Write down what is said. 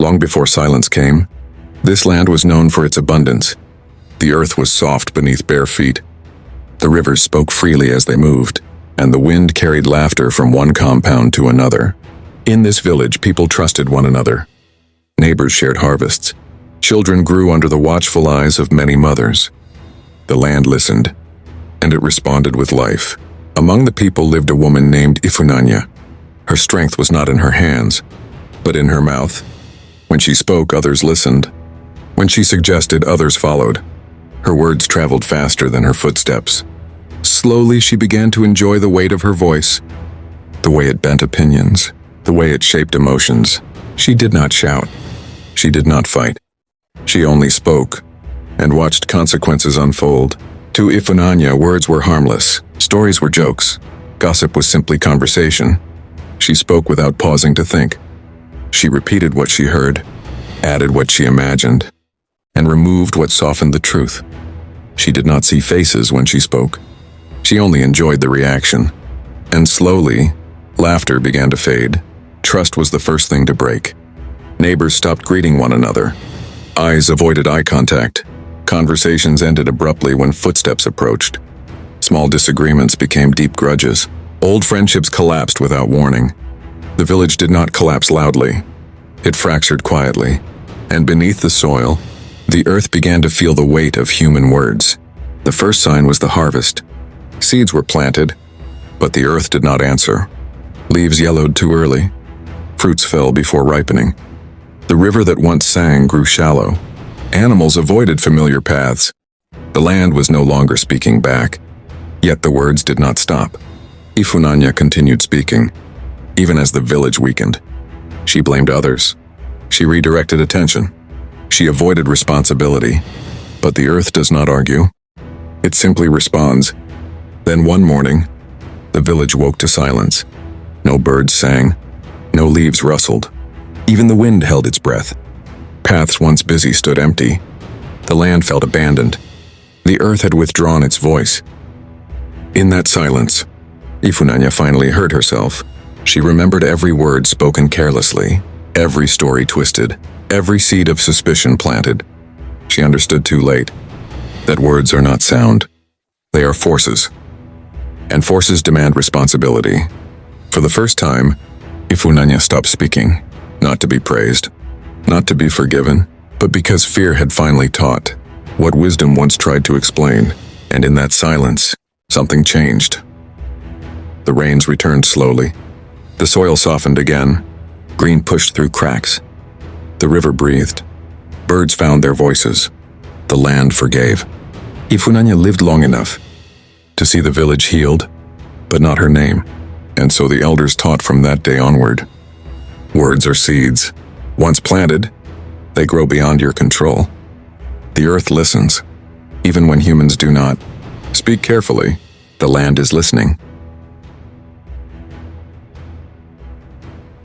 Long before silence came, this land was known for its abundance. The earth was soft beneath bare feet. The rivers spoke freely as they moved, and the wind carried laughter from one compound to another. In this village, people trusted one another. Neighbors shared harvests. Children grew under the watchful eyes of many mothers. The land listened, and it responded with life. Among the people lived a woman named Ifunanya. Her strength was not in her hands, but in her mouth. When she spoke, others listened. When she suggested, others followed. Her words traveled faster than her footsteps. Slowly, she began to enjoy the weight of her voice, the way it bent opinions, the way it shaped emotions. She did not shout. She did not fight. She only spoke and watched consequences unfold. To Ifunanya, words were harmless. Stories were jokes. Gossip was simply conversation. She spoke without pausing to think. She repeated what she heard, added what she imagined, and removed what softened the truth. She did not see faces when she spoke. She only enjoyed the reaction. And slowly, laughter began to fade. Trust was the first thing to break. Neighbors stopped greeting one another. Eyes avoided eye contact. Conversations ended abruptly when footsteps approached. Small disagreements became deep grudges. Old friendships collapsed without warning. The village did not collapse loudly. It fractured quietly. And beneath the soil, the earth began to feel the weight of human words. The first sign was the harvest. Seeds were planted, but the earth did not answer. Leaves yellowed too early. Fruits fell before ripening. The river that once sang grew shallow. Animals avoided familiar paths. The land was no longer speaking back. Yet the words did not stop. Ifunanya continued speaking, even as the village weakened. She blamed others. She redirected attention. She avoided responsibility. But the earth does not argue. It simply responds. Then one morning, the village woke to silence. No birds sang. No leaves rustled. Even the wind held its breath. Paths once busy stood empty. The land felt abandoned. The earth had withdrawn its voice. In that silence, Ifunanya finally heard herself. She remembered every word spoken carelessly, every story twisted, every seed of suspicion planted. She understood too late that words are not sound. They are forces. And forces demand responsibility. For the first time, Ifunanya stopped speaking, not to be praised, not to be forgiven, but because fear had finally taught what wisdom once tried to explain. And in that silence, something changed. The rains returned slowly. The soil softened again. Green pushed through cracks. The river breathed. Birds found their voices. The land forgave. Ifunanya lived long enough to see the village healed, but not her name. And so the elders taught from that day onward. Words are seeds. Once planted, they grow beyond your control. The earth listens, even when humans do not. Speak carefully. The land is listening.